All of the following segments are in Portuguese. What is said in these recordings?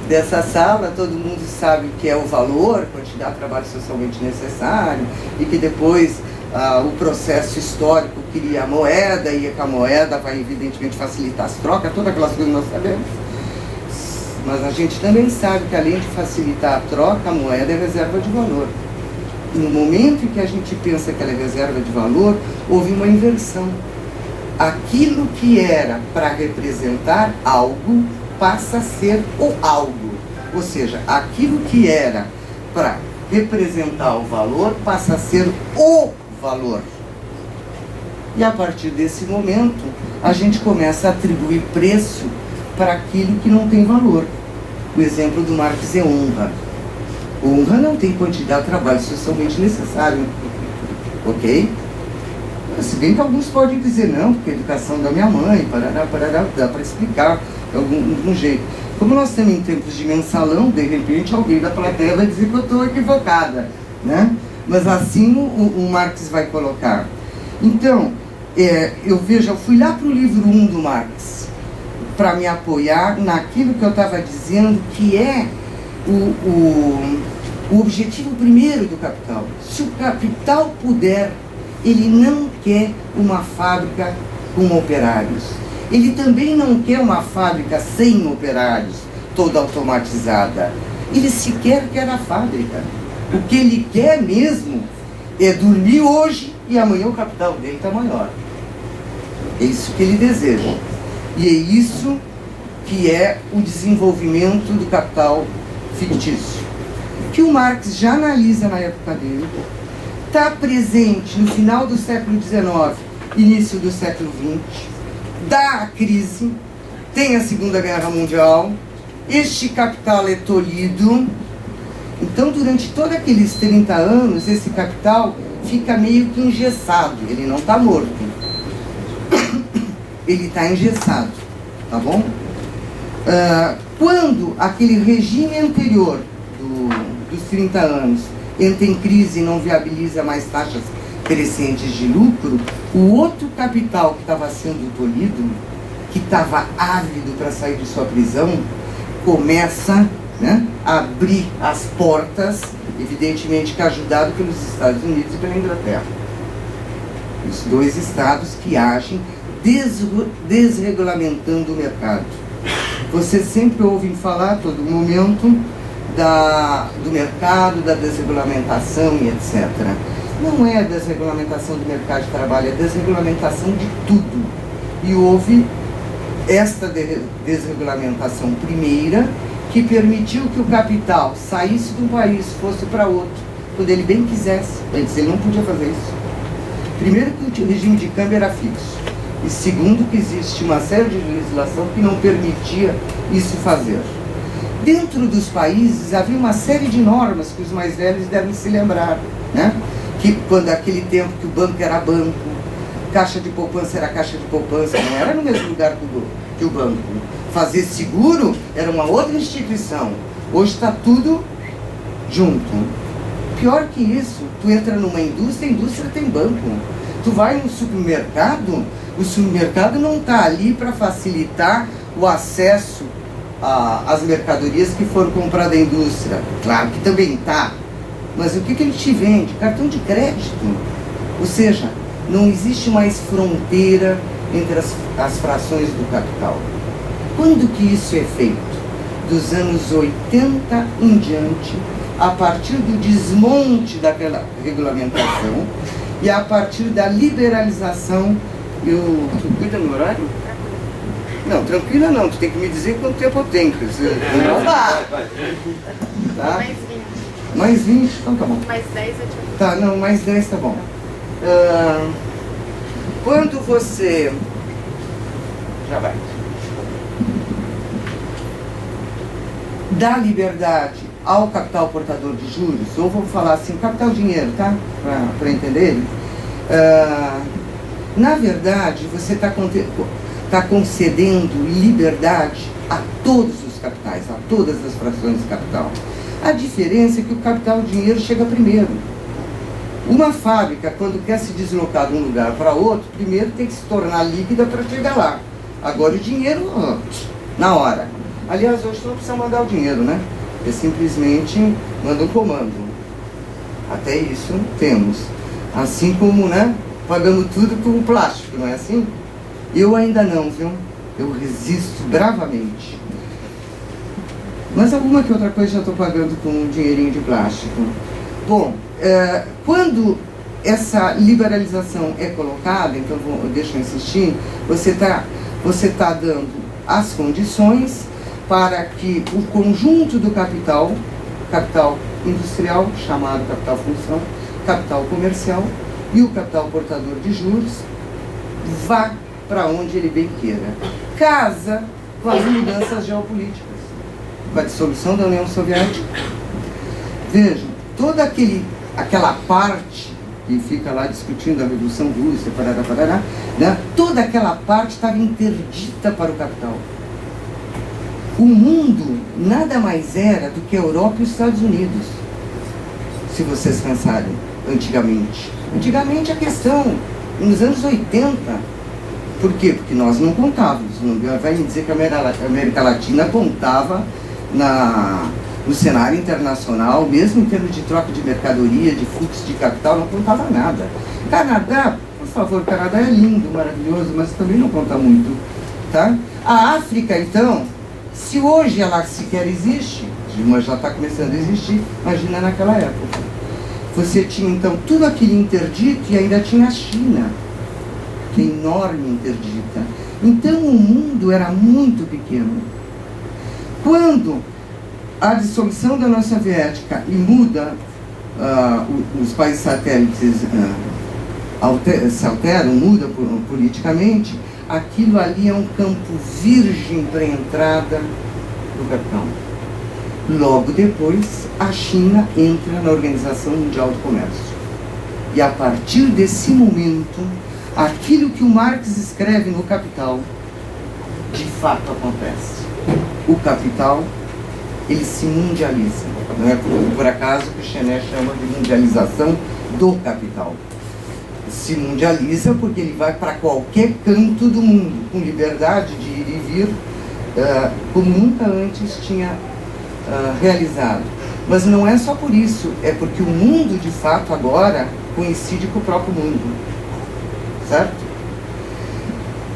dessa sala, todo mundo sabe o que é o valor, quantidade de trabalho socialmente necessário, e que depois o processo histórico cria a moeda, e que a moeda vai evidentemente facilitar as trocas, todas aquelas coisas nós sabemos. Mas a gente também sabe que além de facilitar a troca, a moeda é reserva de valor. E no momento em que a gente pensa que ela é reserva de valor, houve uma inversão. Aquilo que era para representar algo passa a ser o algo. Ou seja, aquilo que era para representar o valor passa a ser o valor. E a partir desse momento, a gente começa a atribuir preço para aquilo que não tem valor. O exemplo do Marx é honra. Honra não tem quantidade de trabalho socialmente necessário. Ok? Se bem que alguns podem dizer não, porque a educação da minha mãe, dá para explicar de algum jeito. Como nós estamos em tempos de mensalão, de repente alguém da plateia vai dizer que eu estou equivocada, né? Mas assim o Marx vai colocar. Então, eu fui lá para o livro 1 do Marx, para me apoiar naquilo que eu estava dizendo, que é o objetivo primeiro do capital. Se o capital puder, ele não quer uma fábrica com operários. Ele também não quer uma fábrica sem operários, toda automatizada. Ele sequer quer a fábrica. O que ele quer mesmo é dormir hoje e amanhã o capital dele está maior. É isso que ele deseja. E é isso que é o desenvolvimento do capital fictício, que o Marx já analisa na época dele, está presente no final do século XIX, início do século XX, dá a crise, tem a Segunda Guerra Mundial, este capital é tolhido. Então, durante todos aqueles 30 anos, esse capital fica meio que engessado, ele não está morto, ele está engessado, tá bom? Quando aquele regime anterior dos 30 anos entra em crise e não viabiliza mais taxas crescentes de lucro, o outro capital que estava sendo tolhido, que estava ávido para sair de sua prisão, começa, né, a abrir as portas, evidentemente que ajudado pelos Estados Unidos e pela Inglaterra. Os dois estados que agem desregulamentando o mercado. Vocês sempre ouvem falar a todo momento do mercado, da desregulamentação e etc. Não é a desregulamentação do mercado de trabalho, é a desregulamentação de tudo. E houve esta desregulamentação primeira, que permitiu que o capital saísse de um país, fosse para outro, quando ele bem quisesse. Antes ele não podia fazer isso. Primeiro, que o regime de câmbio era fixo. E segundo, que existe uma série de legislação que não permitia isso fazer. Dentro dos países havia uma série de normas que os mais velhos devem se lembrar, né? Que quando aquele tempo que o banco era banco, caixa de poupança era caixa de poupança, não era no mesmo lugar que o banco. Fazer seguro era uma outra instituição. Hoje está tudo junto. Pior que isso, tu entra numa indústria, a indústria tem banco. Tu vai no supermercado, o supermercado não está ali para facilitar o acesso às mercadorias que foram compradas da indústria. Claro que também está. Mas o que ele te vende? Cartão de crédito. Ou seja, não existe mais fronteira entre as frações do capital. Quando que isso é feito? Dos anos 80 em diante, a partir do desmonte daquela regulamentação e a partir da liberalização. Tu cuida no horário? Não, tranquila não, tu tem que me dizer quanto tempo eu tenho. Tá? Mais 20, então tá bom. Mais 10 eu te... Tá, não, mais 10 tá bom. Quando você... Já vai. Dá liberdade ao capital portador de juros, ou vou falar assim, capital dinheiro, tá? Para entender ele. Na verdade, você está concedendo liberdade a todos os capitais, a todas as frações de capital. A diferença é que o capital, o dinheiro, chega primeiro. Uma fábrica, quando quer se deslocar de um lugar para outro, primeiro tem que se tornar líquida para chegar lá. Agora o dinheiro, na hora. Aliás, hoje não precisa mandar o dinheiro, né? Ele simplesmente manda um comando. Até isso temos. Assim como, né? Pagamos tudo com plástico, não é assim? Eu ainda não, viu? Eu resisto bravamente. Mas alguma que outra coisa já estou pagando com um dinheirinho de plástico. Bom, quando essa liberalização é colocada, então deixa eu insistir, você tá dando as condições para que o conjunto do capital industrial, chamado capital função, capital comercial e o capital portador de juros, vá para onde ele bem queira. Casa com as mudanças geopolíticas, com a dissolução da União Soviética. Vejam, toda aquela parte que fica lá discutindo a Revolução Russa, parará, né? Toda aquela parte estava interdita para o capital. O mundo nada mais era do que a Europa e os Estados Unidos, se vocês pensarem, antigamente. Antigamente a questão, nos anos 80, por quê? Porque nós não contávamos. Não vai me dizer que a América Latina contava no cenário internacional, mesmo em termos de troca de mercadoria, de fluxo de capital, não contava nada. Canadá, por favor, Canadá é lindo, maravilhoso, mas também não conta muito, tá? A África, então, se hoje ela sequer existe, mas já está começando a existir, imagina naquela época. Você tinha, então, tudo aquilo interdito e ainda tinha a China, que é enorme, interdita. Então, o mundo era muito pequeno. Quando a dissolução da União Soviética e muda, os países satélites se alteram, mudam politicamente, aquilo ali é um campo virgem para a entrada do capital. Logo depois, a China entra na Organização Mundial do Comércio. E a partir desse momento, aquilo que o Marx escreve no Capital, de fato acontece. O capital, ele se mundializa. Não é por acaso que o Chenet chama de mundialização do capital. Se mundializa porque ele vai para qualquer canto do mundo, com liberdade de ir e vir, como nunca antes tinha realizado. Mas não é só por isso, é porque o mundo, de fato, agora coincide com o próprio mundo. Certo?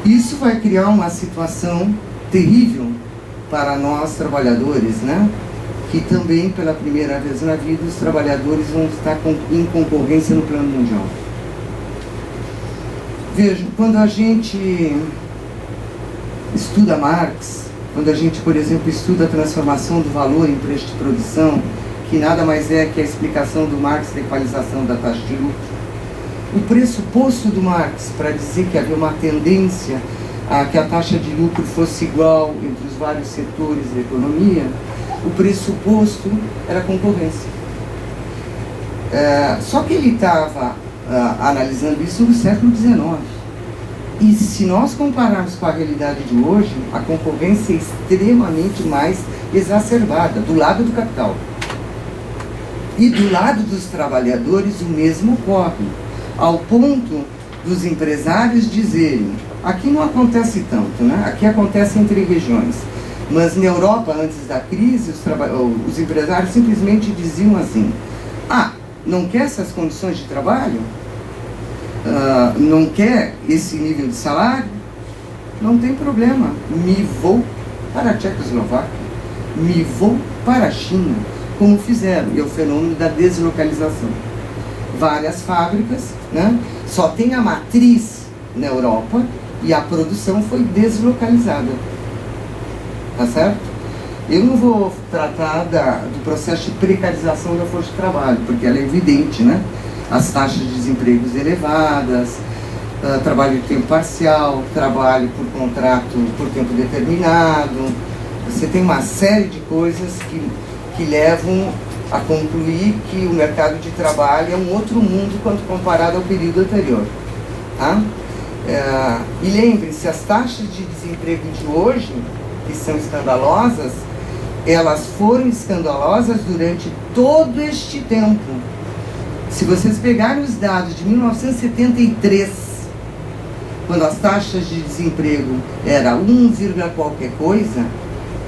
Isso vai criar uma situação terrível para nós trabalhadores, né? Que também, pela primeira vez na vida, os trabalhadores vão estar em concorrência no plano mundial. Vejam, quando a gente estuda Marx, quando a gente, por exemplo, estuda a transformação do valor em preço de produção, que nada mais é que a explicação do Marx da equalização da taxa de lucro, o pressuposto do Marx para dizer que havia uma tendência a que a taxa de lucro fosse igual entre os vários setores da economia, o pressuposto era a concorrência. Só que ele estava analisando isso no século XIX. E se nós compararmos com a realidade de hoje, a concorrência é extremamente mais exacerbada, do lado do capital. E do lado dos trabalhadores o mesmo ocorre, ao ponto dos empresários dizerem, aqui não acontece tanto, né? Aqui acontece entre regiões, mas na Europa, antes da crise, os empresários simplesmente diziam assim, não quer essas condições de trabalho? Não quer esse nível de salário? Não tem problema, me vou para a Tchecoslováquia, me vou para a China, como fizeram, e é o fenômeno da deslocalização. Várias fábricas, né? Só tem a matriz na Europa e a produção foi deslocalizada. Tá certo? Eu não vou tratar do processo de precarização da força de trabalho, porque ela é evidente, né? As taxas de desemprego elevadas, trabalho de tempo parcial, trabalho por contrato por tempo determinado. Você tem uma série de coisas que levam a concluir que o mercado de trabalho é um outro mundo quando comparado ao período anterior. Tá? E lembrem-se, as taxas de desemprego de hoje, que são escandalosas, elas foram escandalosas durante todo este tempo. Se vocês pegarem os dados de 1973, quando as taxas de desemprego eram 1, qualquer coisa,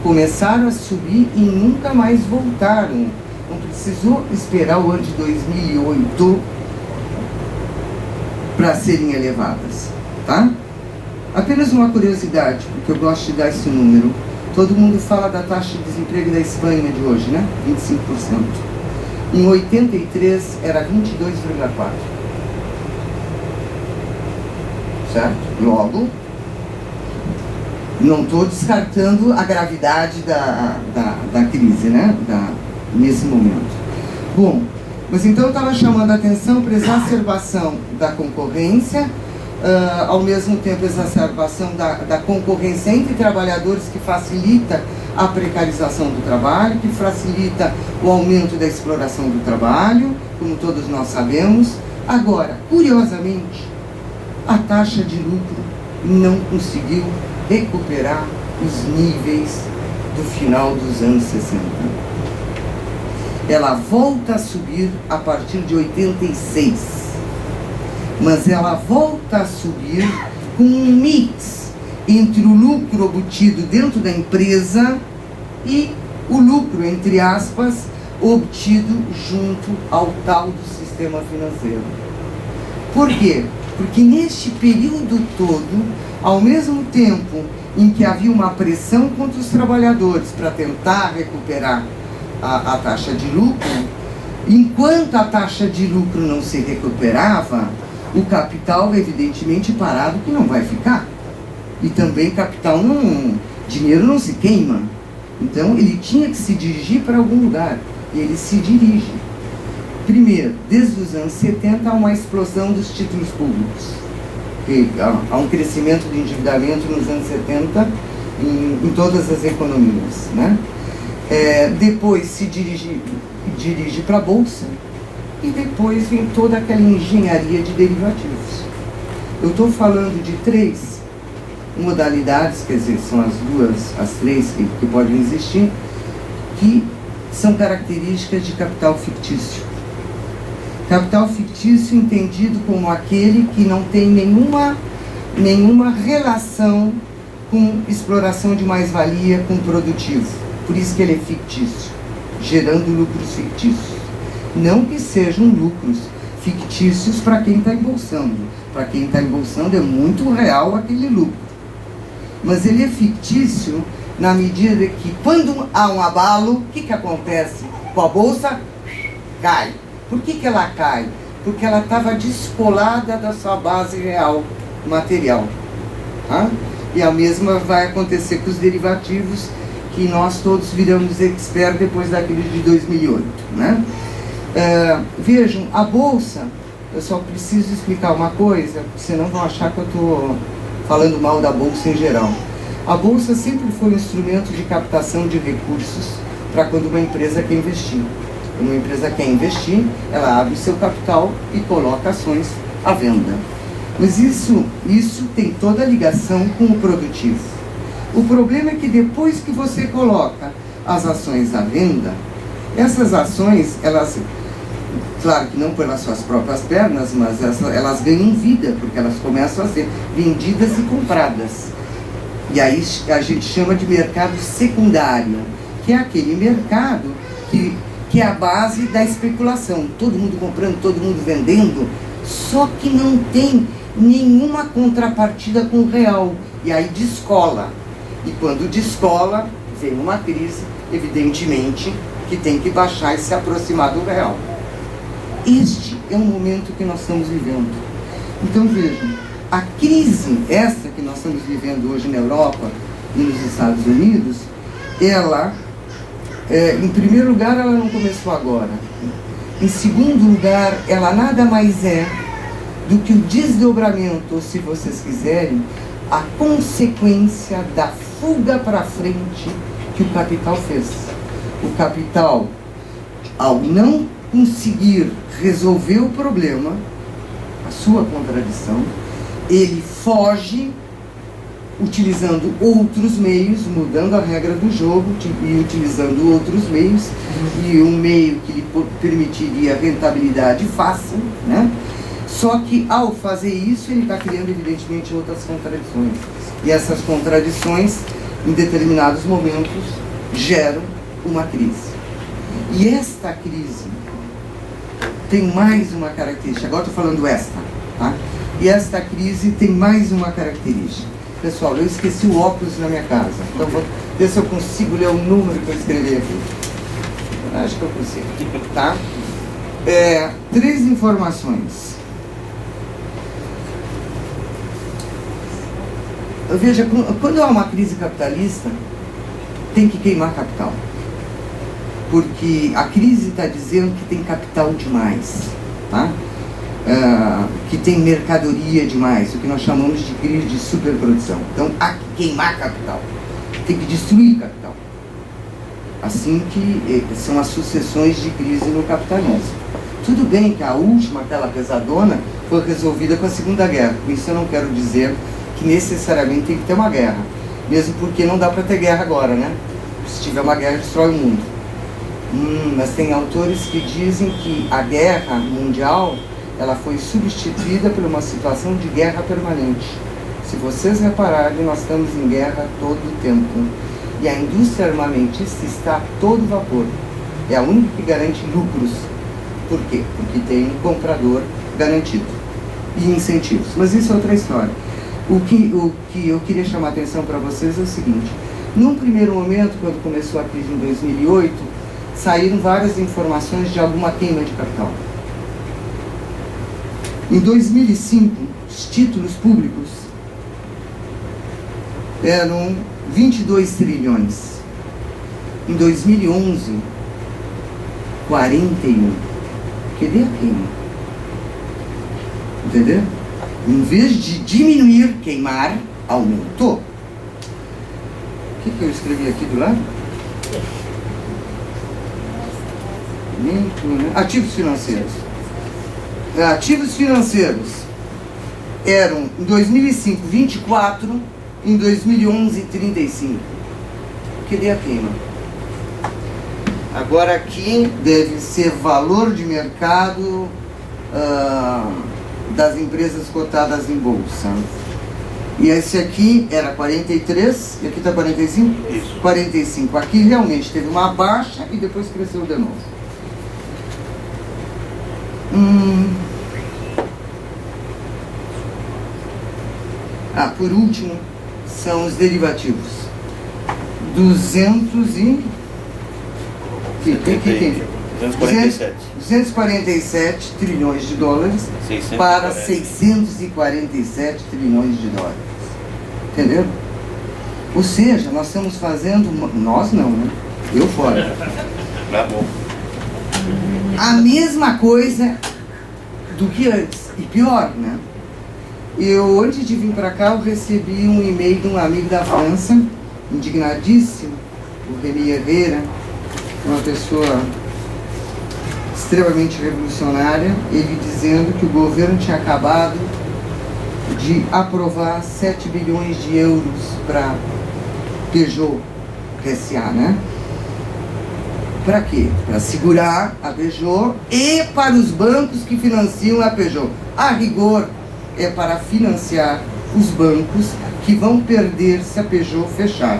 começaram a subir e nunca mais voltaram. Não precisou esperar o ano de 2008 para serem elevadas, tá? Apenas uma curiosidade, porque eu gosto de dar esse número. Todo mundo fala da taxa de desemprego da Espanha de hoje, né? 25%. Em 83 era 22,4%. Certo? Logo, não estou descartando a gravidade da crise, né? Nesse momento. Bom, mas então eu estava chamando a atenção para a exacerbação da concorrência, ao mesmo tempo a exacerbação da concorrência entre trabalhadores, que facilita a precarização do trabalho, que facilita o aumento da exploração do trabalho, como todos nós sabemos. Agora, curiosamente, a taxa de lucro não conseguiu recuperar os níveis do final dos anos 60. Ela volta a subir a partir de 86, mas ela volta a subir com um mix entre o lucro obtido dentro da empresa e o lucro, entre aspas, obtido junto ao tal do sistema financeiro. Por quê? Porque neste período todo, ao mesmo tempo em que havia uma pressão contra os trabalhadores para tentar recuperar a taxa de lucro, enquanto a taxa de lucro não se recuperava, o capital, evidentemente, parado que não vai ficar. E também capital dinheiro não se queima. Então ele tinha que se dirigir para algum lugar. E ele se dirige. Primeiro, desde os anos 70 há uma explosão dos títulos públicos. Há um crescimento do endividamento nos anos 70 em todas as economias, né? Depois se dirige para a Bolsa, e depois vem toda aquela engenharia de derivativos. Eu estou falando de 3 modalidades, quer dizer, são as três que podem existir, que são características de capital fictício. Capital fictício entendido como aquele que não tem nenhuma relação com exploração de mais-valia, com produtivo. Por isso que ele é fictício, gerando lucros fictícios. Não que sejam lucros fictícios para quem está embolsando. Para quem está embolsando é muito real aquele lucro. Mas ele é fictício na medida que, quando há um abalo, o que acontece com a bolsa? Cai. Por que ela cai? Porque ela estava descolada da sua base real material. Tá? E a mesma vai acontecer com os derivativos, que nós todos viramos expert depois da crise de 2008. Né? Vejam, a Bolsa, eu só preciso explicar uma coisa, senão vão achar que eu estou falando mal da Bolsa em geral. A Bolsa sempre foi um instrumento de captação de recursos para quando uma empresa quer investir. Quando uma empresa quer investir, ela abre seu capital e coloca ações à venda. Mas isso tem toda a ligação com o produtivo. O problema é que depois que você coloca as ações à venda, essas ações, elas, claro que não pelas suas próprias pernas, mas elas ganham vida, porque elas começam a ser vendidas e compradas. E aí a gente chama de mercado secundário, que é aquele mercado que é a base da especulação. Todo mundo comprando, todo mundo vendendo, só que não tem nenhuma contrapartida com o real. E aí descola. E quando descola, vem uma crise, evidentemente, que tem que baixar e se aproximar do real. Este é o momento que nós estamos vivendo. Então vejam, a crise, essa que nós estamos vivendo hoje na Europa e nos Estados Unidos, ela, em primeiro lugar, ela não começou agora. Em segundo lugar, ela nada mais é do que o desdobramento, ou se vocês quiserem, a consequência da fuga para frente que o capital fez. O capital, ao não conseguir resolver o problema, a sua contradição, ele foge utilizando outros meios, mudando a regra do jogo e utilizando outros meios, e um meio que lhe permitiria rentabilidade fácil, né? Só que ao fazer isso ele está criando evidentemente outras contradições, e essas contradições em determinados momentos, geram uma crise. E esta crise tem mais uma característica. Agora estou falando esta, tá? E esta crise tem mais uma característica. Pessoal, eu esqueci o óculos na minha casa. Então vou ver se eu consigo ler o número que eu escrevi aqui. Acho que eu consigo, tá? 3 informações. Veja, quando há uma crise capitalista, tem que queimar capital. Porque a crise está dizendo que tem capital demais, tá? Que tem mercadoria demais, o que nós chamamos de crise de superprodução. Então, há que queimar capital, tem que destruir capital. Assim que são as sucessões de crise no capitalismo. Tudo bem que a última, aquela pesadona, foi resolvida com a Segunda Guerra. Com isso eu não quero dizer que necessariamente tem que ter uma guerra, mesmo porque não dá para ter guerra agora, né? Se tiver uma guerra, destrói o mundo. Mas tem autores que dizem que a guerra mundial, ela foi substituída por uma situação de guerra permanente. Se vocês repararem, nós estamos em guerra todo o tempo. E a indústria armamentista está a todo vapor. É a única que garante lucros. Por quê? Porque tem um comprador garantido. E incentivos. Mas isso é outra história. O que eu queria chamar a atenção para vocês é o seguinte. Num primeiro momento, quando começou a crise em 2008, saíram várias informações de alguma queima de capital. Em 2005, os títulos públicos eram 22 trilhões. Em 2011, 41. Cadê a queima? Entendeu? Em vez de diminuir, queimar, aumentou. O que eu escrevi aqui do lado? Ativos financeiros. Ativos financeiros eram, em 2005, 24, em 2011, 35. Cadê a queima? Agora aqui deve ser valor de mercado das empresas cotadas em bolsa. E esse aqui era 43, e aqui está 45? Isso. 45. Aqui realmente teve uma baixa e depois cresceu de novo. Por último, são os derivativos. 247 trilhões de dólares 640. Para 647 trilhões de dólares. Entendeu? Ou seja, nós estamos fazendo... Nós não, né? Eu fora. Tá bom. A mesma coisa do que antes. E pior, né? Eu, antes de vir para cá, eu recebi um e-mail de um amigo da França, indignadíssimo, o Remy Herrera, uma pessoa extremamente revolucionária, ele dizendo que o governo tinha acabado de aprovar 7 bilhões de euros para Peugeot SA, né? Para quê? Para segurar a Peugeot e para os bancos que financiam a Peugeot. A rigor, é para financiar os bancos que vão perder se a Peugeot fechar.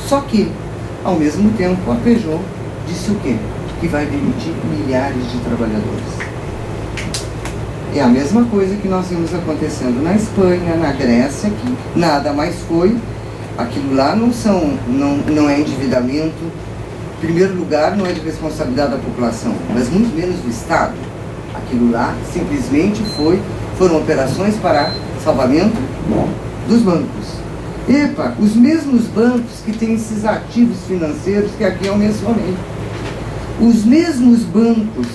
Só que, ao mesmo tempo, a Peugeot disse o quê? Que vai demitir milhares de trabalhadores. É a mesma coisa que nós vimos acontecendo na Espanha, na Grécia, que nada mais foi. Aquilo lá não é endividamento. Em primeiro lugar, não é de responsabilidade da população, mas muito menos do Estado. Aquilo lá simplesmente foram operações para salvamento dos bancos. Os mesmos bancos que têm esses ativos financeiros que aqui eu mencionei. Os mesmos bancos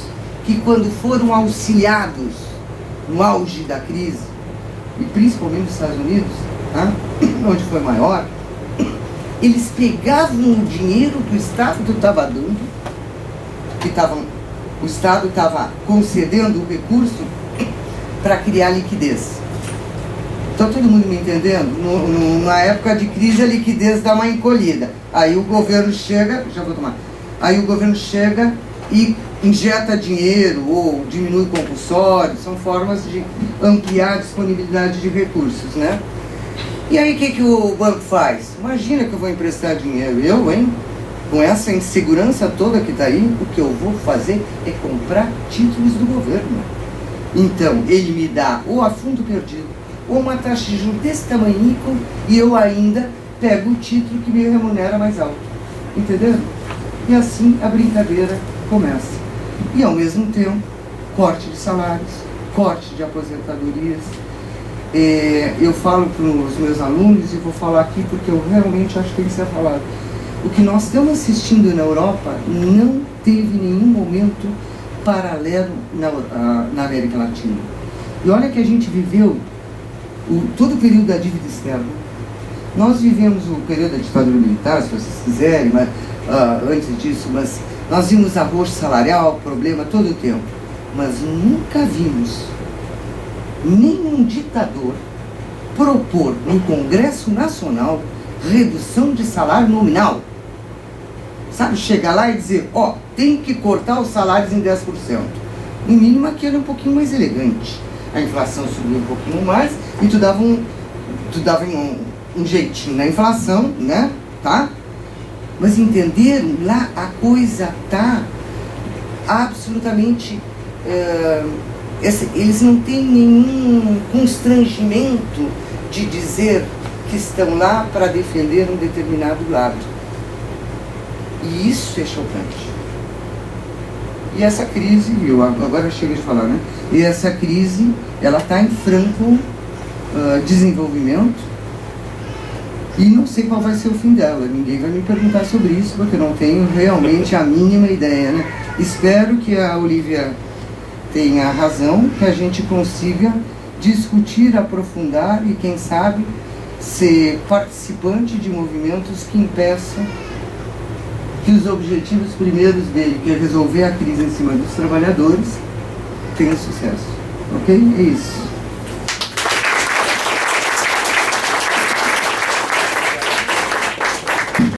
que, quando foram auxiliados no auge da crise, e principalmente nos Estados Unidos, tá? Onde foi maior, eles pegavam o dinheiro que o Estado estava dando, o Estado estava concedendo o recurso para criar liquidez. Está todo mundo me entendendo? Na época de crise, a liquidez dá uma encolhida. Aí o governo chega, aí o governo chega e injeta dinheiro ou diminui o compulsório, são formas de ampliar a disponibilidade de recursos, né? E aí o que o banco faz? Imagina que eu vou emprestar dinheiro, eu, hein? Com essa insegurança toda que está aí, o que eu vou fazer é comprar títulos do governo. Então, ele me dá ou a fundo perdido, ou uma taxa de juros desse tamanhico, e eu ainda pego o título que me remunera mais alto. Entendeu? E assim a brincadeira começa. E ao mesmo tempo, corte de salários, corte de aposentadorias. Eu falo para os meus alunos, e vou falar aqui porque eu realmente acho que tem que ser falado. O que nós estamos assistindo na Europa não teve nenhum momento paralelo na América Latina. E olha que a gente viveu todo o período da dívida externa. Nós vivemos o período da ditadura militar, se vocês quiserem, mas, antes disso, mas nós vimos arroz salarial, problema todo o tempo. Mas nunca vimos nenhum ditador propor no Congresso Nacional redução de salário nominal. Sabe, chegar lá e dizer, tem que cortar os salários em 10%. No mínimo aquilo é um pouquinho mais elegante. A inflação subiu um pouquinho mais e tu dava um jeitinho na inflação, né? Tá? Mas entenderam? Lá a coisa tá absolutamente... eles não têm nenhum constrangimento de dizer que estão lá para defender um determinado lado. E isso é chocante. E essa crise, agora chega de falar, né? E essa crise, ela está em franco desenvolvimento, e não sei qual vai ser o fim dela. Ninguém vai me perguntar sobre isso, porque eu não tenho realmente a mínima ideia, né? Espero que a Olivia tenha razão, que a gente consiga discutir, aprofundar e, quem sabe, ser participante de movimentos que impeçam que os objetivos primeiros dele, que é resolver a crise em cima dos trabalhadores, tenham sucesso. Ok? É isso.